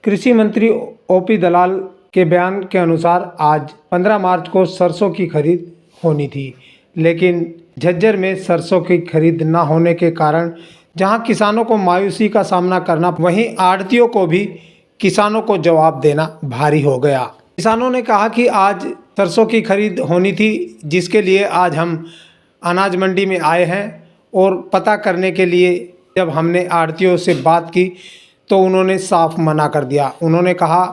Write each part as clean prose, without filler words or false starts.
कृषि मंत्री ओपी दलाल के बयान के अनुसार आज 15 मार्च को सरसों की खरीद होनी थी, लेकिन झज्जर में सरसों की खरीद न होने के कारण जहां किसानों को मायूसी का सामना करना, वहीं आढ़तियों को भी किसानों को जवाब देना भारी हो गया। किसानों ने कहा कि आज सरसों की खरीद होनी थी, जिसके लिए आज हम अनाज मंडी में आए हैं और पता करने के लिए जब हमने आढ़तियों से बात की तो उन्होंने साफ मना कर दिया। उन्होंने कहा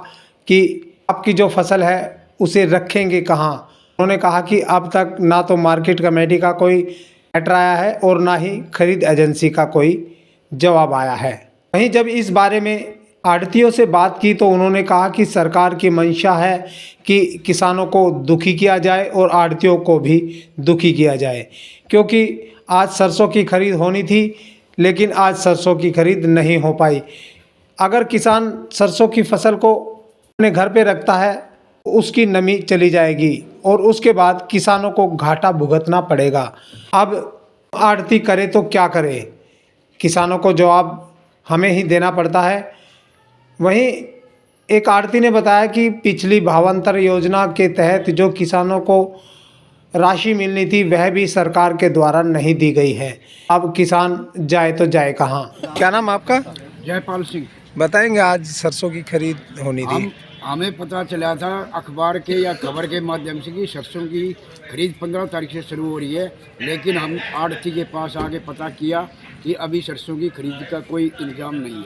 कि आपकी जो फसल है उसे रखेंगे कहाँ। उन्होंने कहा कि अब तक ना तो मार्केट कमेटी का कोई लेटर आया है और ना ही खरीद एजेंसी का कोई जवाब आया है। वहीं जब इस बारे में आढ़तियों से बात की तो उन्होंने कहा कि सरकार की मंशा है कि किसानों को दुखी किया जाए और आढ़तियों को भी दुखी किया जाए, क्योंकि आज सरसों की खरीद होनी थी लेकिन आज सरसों की खरीद नहीं हो पाई। अगर किसान सरसों की फसल को अपने घर पे रखता है उसकी नमी चली जाएगी और उसके बाद किसानों को घाटा भुगतना पड़ेगा। अब आढ़ती करे तो क्या करे, किसानों को जवाब हमें ही देना पड़ता है। वहीं एक आढ़ती ने बताया कि पिछली भावांतर योजना के तहत जो किसानों को राशि मिलनी थी वह भी सरकार के द्वारा नहीं दी गई है। अब किसान जाए तो जाए कहाँ। क्या नाम आपका? जयपाल सिंह। बताएंगे, आज सरसों की खरीद होनी थी। हमें पता चला था अखबार के या खबर के माध्यम से कि सरसों की खरीद 15 तारीख से शुरू हो रही है, लेकिन हम आढ़ती के पास आके पता किया कि अभी सरसों की खरीद का कोई इंतजाम नहीं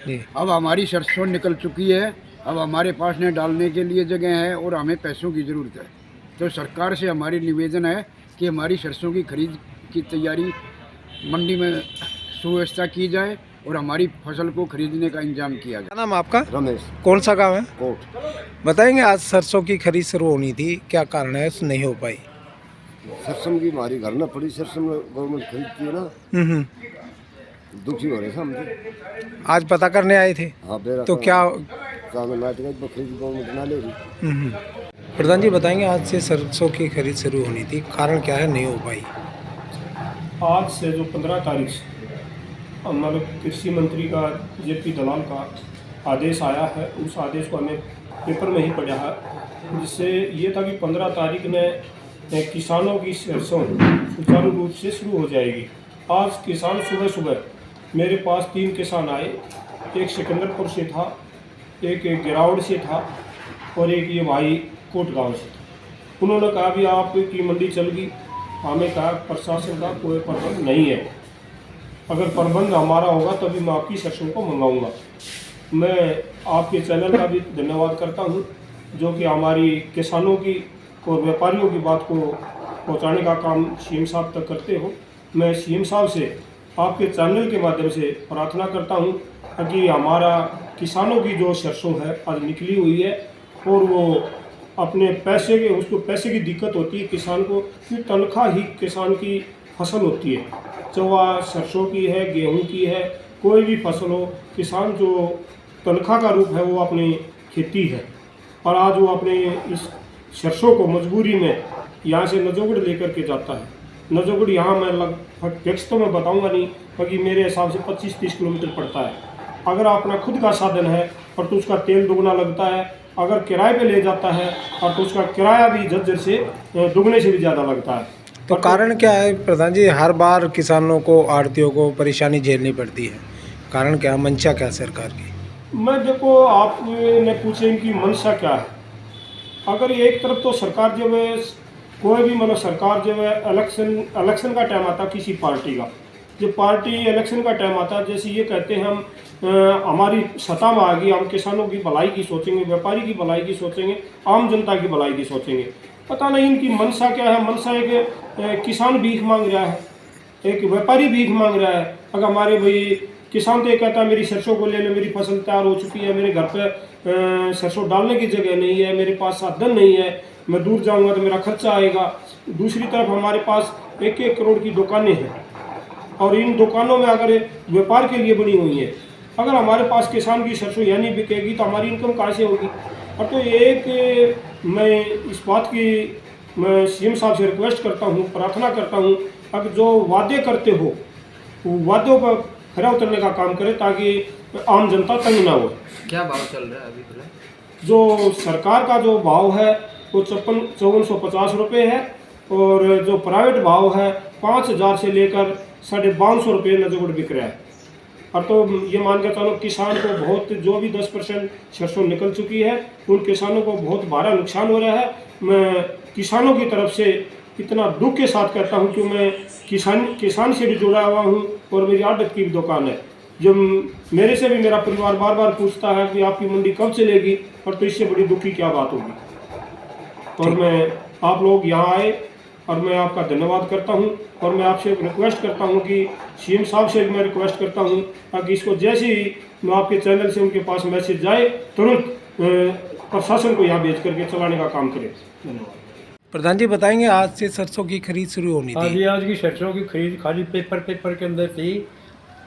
है। अब हमारी सरसों निकल चुकी है, अब हमारे पास ने डालने के लिए जगह है और हमें पैसों की ज़रूरत है। तो सरकार से हमारी निवेदन है कि हमारी सरसों की खरीद की तैयारी मंडी में सुव्यवस्था की जाए और हमारी फसल को खरीदने का इंतजाम किया जाए। क्या नाम आपका? रमेश। कौन सा गांव है? कोट। बताएंगे, आज सरसों की खरीद शुरू होनी थी, क्या कारण है नहीं हो पाई? सरसों की हमारी घर ना पड़ी, सरसों गवर्नमेंट खरीदती है ना, दुखी हो रहे थे हम तो। आज पता करने आए थे। हाँ, तो क्या खरीद गवर्नमेंट ना ले रही। प्रधान जी बताएंगे, आज से सरसों की खरीद शुरू होनी थी, कारण क्या है नहीं हो पाई? आज से जो 15 तारीख से हमारे कृषि मंत्री का जेपी दलाल का आदेश आया है, उस आदेश को हमें पेपर में ही पढ़ा है, जिससे ये था कि 15 तारीख में किसानों की सरसों सुचारू रूप से शुरू हो जाएगी। आज किसान सुबह सुबह मेरे पास 3 किसान आए, एक सिकंदरपुर से था, एक गिरावड़ से था और एक ये भाई कोट गाँव से था। उन्होंने कहा भी आपकी मंडी चल गई। हमें कहा प्रशासन का कोई प्रबंध नहीं है, अगर प्रबंध हमारा होगा तभी मैं आपकी सरसों को मंगाऊंगा। मैं आपके चैनल का भी धन्यवाद करता हूं, जो कि हमारी किसानों की और व्यापारियों की बात को पहुंचाने का काम सीएम साहब तक करते हो। मैं सीएम साहब से आपके चैनल के माध्यम से प्रार्थना करता हूं कि हमारा किसानों की जो सरसों है आज निकली हुई है और वो अपने पैसे के, उसको पैसे की दिक्कत होती है किसान को, कि तनख्वाह ही किसान की फसल होती है। चाहे सरसों की है, गेहूं की है, कोई भी फसल हो, किसान जो तनख्वाह का रूप है वो अपनी खेती है। और आज वो अपने इस सरसों को मजबूरी में यहाँ से नजोगढ़ लेकर के जाता है। नजोगढ़ यहाँ मैं लगभग फिक्स तो मैं बताऊँगा नहीं, क्योंकि मेरे हिसाब से 25-30 किलोमीटर पड़ता है। अगर अपना खुद का साधन है और तो उसका तेल दुगना लगता है, अगर किराए पे ले जाता है और तो उसका किराया भी झज्जर से दुगने से भी ज़्यादा लगता है। तो कारण क्या है प्रधान जी, हर बार किसानों को, आढ़तियों को परेशानी झेलनी पड़ती है, कारण क्या, मंशा क्या सरकार की? मैं देखो, आपने पूछे इनकी मंशा क्या है। अगर एक तरफ तो सरकार जब है, कोई भी मतलब सरकार जब है इलेक्शन का टाइम आता किसी पार्टी का, जब पार्टी इलेक्शन का टाइम आता है, जैसे ये कहते हैं हम हमारी सत्ता में आ गई, हम किसानों की भलाई की सोचेंगे, व्यापारी की भलाई की सोचेंगे, आम जनता की भलाई की सोचेंगे। पता नहीं इनकी मंशा क्या है। मंशा एक किसान भीख मांग रहा है, एक व्यापारी भीख मांग रहा है। अगर हमारे भाई किसान तो ये कहता है मेरी सरसों को ले लो, मेरी फसल तैयार हो चुकी है, मेरे घर पे सरसों डालने की जगह नहीं है, मेरे पास साधन नहीं है, मैं दूर जाऊंगा तो मेरा खर्चा आएगा। दूसरी तरफ हमारे पास 1-1 करोड़ की दुकानें हैं और इन दुकानों में अगर व्यापार के लिए बनी हुई है, अगर हमारे पास किसान की सरसों यहाँ नहीं बिकेगी तो हमारी इनकम कहाँ से होगी। और तो एक मैं इस बात की मैं सीएम साहब से रिक्वेस्ट करता हूँ, प्रार्थना करता हूँ, अगर जो वादे करते हो वो वादों पर खरा उतरने का काम करें, ताकि आम जनता तंग ना हो। क्या भाव चल रहा है अभी फिलहाल? जो सरकार का जो भाव है वो 5450 रुपये है, और जो प्राइवेट भाव है 5000 से लेकर 5250 रुपये नजगुड़ बिक रहा है। और तो ये मान के चलो किसान को बहुत, जो भी 10% सरसों निकल चुकी है उन किसानों को बहुत भारा नुकसान हो रहा है। मैं किसानों की तरफ से इतना दुख के साथ कहता हूँ कि मैं किसान से भी जुड़ा हुआ हूँ और मेरी आड़त की भी दुकान है। जब मेरे से भी मेरा परिवार बार बार पूछता है कि आपकी मंडी कब चलेगी, और तो इससे बड़ी दुख की क्या बात होगी। और मैं आप लोग यहाँ आए और मैं आपका धन्यवाद करता हूँ, और मैं आपसे रिक्वेस्ट करता हूँ कि सीएम साहब से भी मैं रिक्वेस्ट करता हूँ ताकि इसको जैसे ही मैं आपके चैनल से उनके पास मैसेज जाए तुरंत प्रशासन को यहाँ भेज करके चलाने का काम करें। धन्यवाद। प्रधान जी बताएंगे, आज से सरसों की खरीद शुरू होनी थी। आज की सरसों की खरीद खाली पेपर के अंदर थी।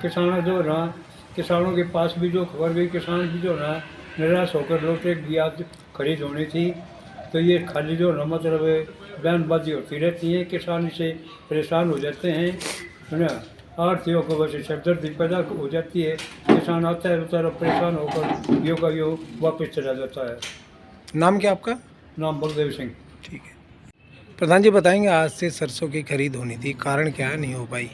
किसानों के पास भी जो खबर गई, किसान भी जो ना निराश होकर लौटे कि आज खरीद होनी थी। तो ये खाली जो ना मतलब बयानबाजी होती रहती है, किसान इससे परेशान हो जाते हैं, है ना। आर्थियों को वैसे सरदर्दी पैदा हो जाती है, किसान आता है बेचारा परेशान होकर यो का यो वापस चला जाता है। नाम क्या आपका? नाम बलदेव सिंह। ठीक है। प्रधान जी बताएंगे, आज से सरसों की खरीद होनी थी, कारण क्या है नहीं हो पाई?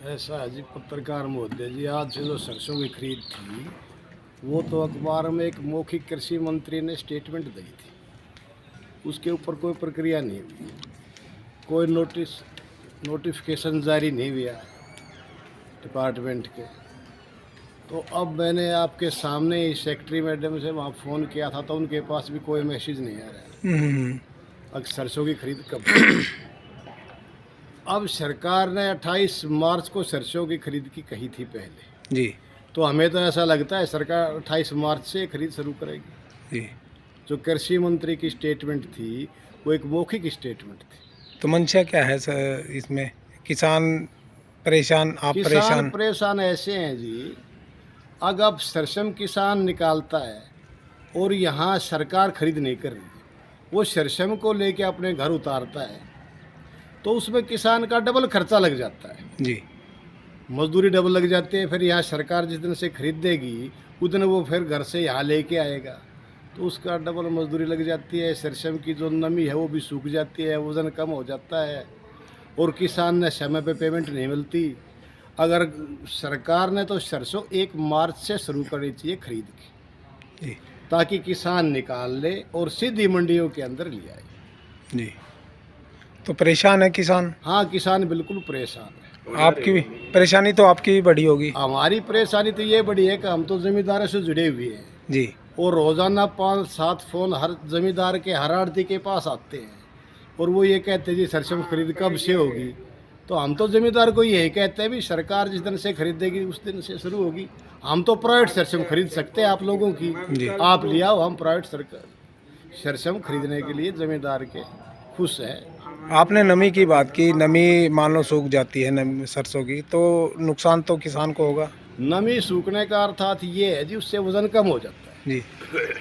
ऐसा है जी पत्रकार महोदय जी, आज से जो सरसों की खरीद थी वो तो अखबार में एक मौखिक कृषि मंत्री ने स्टेटमेंट दी थी, उसके ऊपर कोई प्रक्रिया नहीं हुई, कोई नोटिफिकेशन जारी नहीं हुआ डिपार्टमेंट के। तो अब मैंने आपके सामने ही सेक्रेटरी मैडम से वहाँ फ़ोन किया था, तो उनके पास भी कोई मैसेज नहीं आ रहा है अब सरसों की खरीद कब। अब सरकार ने 28 मार्च को सरसों की खरीद की कही थी पहले जी। तो हमें तो ऐसा लगता है सरकार 28 मार्च से खरीद शुरू करेगी। जी। जो कृषि मंत्री की स्टेटमेंट थी वो एक मौखिक स्टेटमेंट थी। तो मंशा क्या है सर इसमें? किसान परेशान, आप किसान परेशान ऐसे हैं जी, अगर सरसों किसान निकालता है और यहाँ सरकार खरीद नहीं कर रही, वो सरसों को लेके अपने घर उतारता है, तो उसमें किसान का डबल खर्चा लग जाता है जी। मजदूरी डबल लग जाती है। फिर यहाँ सरकार जिस दिन से खरीद देगी उस दिन वो फिर घर से यहाँ लेके आएगा, तो उसका डबल मजदूरी लग जाती है। सरसों की जो नमी है वो भी सूख जाती है, वज़न कम हो जाता है, और किसान ने समय पे पेमेंट नहीं मिलती। अगर सरकार ने तो सरसों 1 मार्च से शुरू करनी चाहिए खरीद की, जी। ताकि किसान निकाल ले और सीधी मंडियों के अंदर ले आए। जी। तो परेशान है किसान? हाँ, किसान बिल्कुल परेशान है। आपकी भी परेशानी तो आपकी भी बड़ी होगी। हमारी परेशानी तो ये बड़ी है कि हम तो जमींदारों से जुड़े हुए हैं जी। और रोज़ाना 5-7 फ़ोन हर जमींदार के, हर आड़ती के पास आते हैं, और वो ये कहते हैं जी सरसों खरीद कब से होगी। तो हम तो जमींदार को यही कहते हैं भी सरकार जिस दिन से खरीदेगी उस दिन से शुरू होगी। हम तो प्राइवेट सरसों खरीद सकते हैं आप लोगों की, आप ले आओ, हम प्राइवेट सरसों खरीदने के लिए जमींदार के खुश हैं। आपने नमी की बात की, नमी मान लो सूख जाती है नमी सरसों की, तो नुकसान तो किसान को होगा। नमी सूखने का अर्थात ये है जी उससे वज़न कम हो जाता है जी।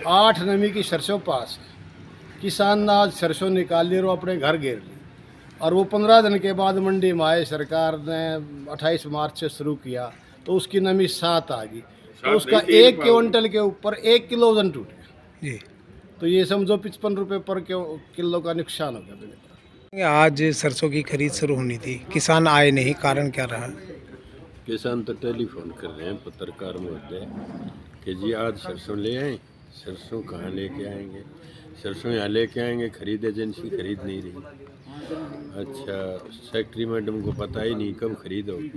8 नमी की सरसों पास है, किसान ने आज सरसों निकाल ली और अपने घर घेर ली, और वो 15 दिन के बाद मंडी में आए, सरकार ने 28 मार्च से शुरू किया तो उसकी नमी 7 आ गई, तो उसका 1 क्विंटल के ऊपर 1 किलो वजन टूट गया जी। तो ये समझो 55 रुपये पर किलो का नुकसान हो गया। आज सरसों की खरीद शुरू होनी थी, किसान आए नहीं, कारण क्या रहा? किसान तो टेलीफोन कर रहे हैं पत्रकार महोदय कि जी आज सरसों ले आए, सरसों कहाँ लेके आएंगे, सरसों यहाँ लेके आएंगे, खरीद एजेंसी खरीद नहीं रही। अच्छा, सेक्रेटरी मैडम को पता ही नहीं कब खरीद होगी,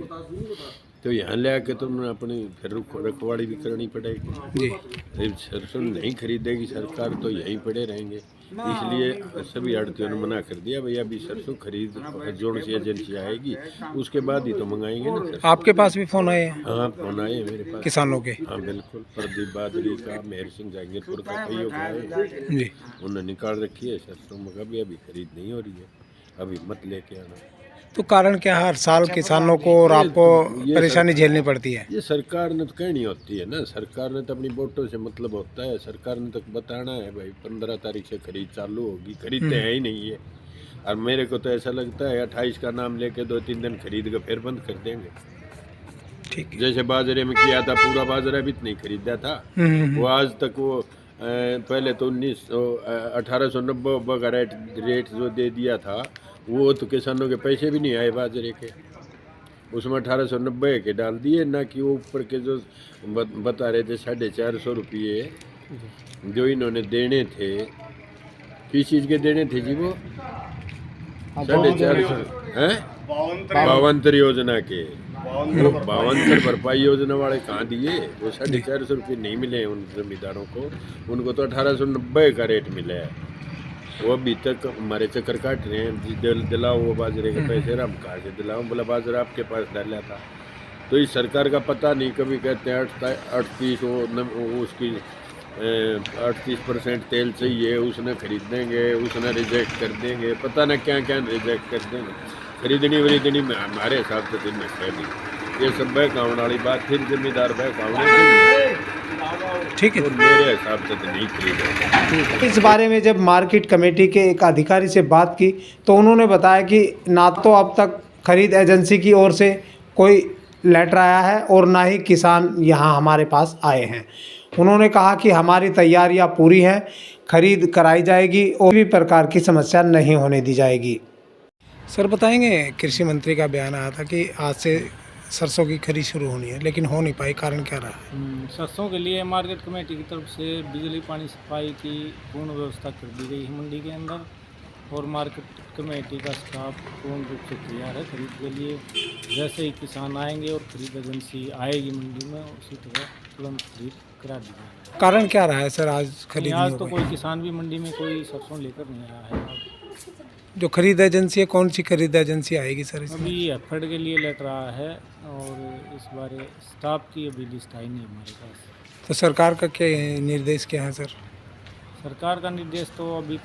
तो यहाँ ले आके तो उन्हें अपनी फिर रखवाड़ी भी करनी पड़ेगी जी। जब सरसों नहीं खरीदेगी सरकार तो यहीं पड़े रहेंगे, इसलिए सभी आड़तियों ने मना कर दिया भैया अभी सरसों खरीद जोड़ सी एजेंसी आएगी उसके बाद ही तो मंगाएंगे ना सरसों। आपके पास भी फोन आए हैं? हाँ, फोन आए मेरे पास किसानों के? हाँ बिल्कुल, प्रदीप बादली का, मेहर सिंह जहांगीरपुर का, कईयों का आए जी। उन्होंने निकाल रखी है सरसों, मगर अभी खरीद नहीं हो रही है, अभी मत लेके आना। तो कारण क्या है, हर साल किसानों को और आपको परेशानी झेलनी पड़ती है? ये सरकार ने तो कहनी होती है ना, सरकार ने तो अपनी वोटों से मतलब होता है, सरकार ने तो बताना है भाई 15 तारीख से खरीद चालू होगी, खरीदते हैं ही नहीं है। और मेरे को तो ऐसा लगता है 28 का नाम लेके 2-3 दिन खरीद कर फिर बंद कर देंगे। ठीक है। जैसे बाजरे में किया था, पूरा बाजरा भी नहीं खरीदा था। वो आज तक वो पहले तो 1890 का रेट जो दे दिया था, वो तो किसानों के पैसे भी नहीं आए बाजरे के। उसमें 1890 के डाल दिए ना, कि वो ऊपर के जो बता रहे थे 450 रुपये जो इन्होंने देने थे, किस चीज़ के देने थे जी वो? 450 हैं? बावंतर योजना के। वो बावंतर भरपाई योजना वाले कहाँ दिए? वो 450 रुपये नहीं मिले उन जमींदारों को। उनको तो 1890 का रेट मिला है। वो अभी तक हमारे चक्कर काट रहे हैं जी, दिलाओ वो बाजरे के पैसे। हम कहाँ से दिलाओ? बोला बाजरा आपके पास डाला था। तो इस सरकार का पता नहीं, कभी कहते हैं 38 उसकी 38% तेल चाहिए, उसने खरीद देंगे, उसने रिजेक्ट कर देंगे, पता ना क्या क्या रिजेक्ट कर देंगे। खरीदनी में हमारे हिसाब से दिन में है नहीं। ये सब बहकाने वाली बात, फिर जिम्मेदार बहकाने, ठीक है। और मेरे हिसाब से तो नहीं खरीदेंगे। इस बारे में जब मार्केट कमेटी के एक अधिकारी से बात की तो उन्होंने बताया कि ना तो अब तक खरीद एजेंसी की ओर से कोई लेटर आया है और ना ही किसान यहाँ हमारे पास आए हैं। उन्होंने कहा कि हमारी तैयारियां पूरी हैं, खरीद कराई जाएगी और भी प्रकार की समस्या नहीं होने दी जाएगी। सर बताएंगे, कृषि मंत्री का बयान आया था कि आज से सरसों की खरीद शुरू होनी है, लेकिन हो नहीं पाई, कारण क्या रहा? सरसों के लिए मार्केट कमेटी की तरफ से बिजली पानी सफाई की पूर्ण व्यवस्था कर दी गई है मंडी के अंदर, और मार्केट कमेटी का स्टाफ पूर्ण रूप से तैयार है खरीद के लिए। जैसे ही किसान आएंगे और खरीद एजेंसी आएगी मंडी में, उसी तरह तुरंत खरीद करा दी जाएगी। कारण क्या रहा है सर आज खरीद? आज तो कोई किसान भी मंडी में कोई सरसों लेकर नहीं आया है। जो खरीद एजेंसी है, कौन सी खरीद एजेंसी आएगी सर इसमें? अभी एफर्ड के लिए लेटर आया है, और इस बारे स्टाफ की अभी लिस्ट आई नहीं हमारे पास। तो सरकार का क्या निर्देश क्या है सर? सरकार का निर्देश तो अभी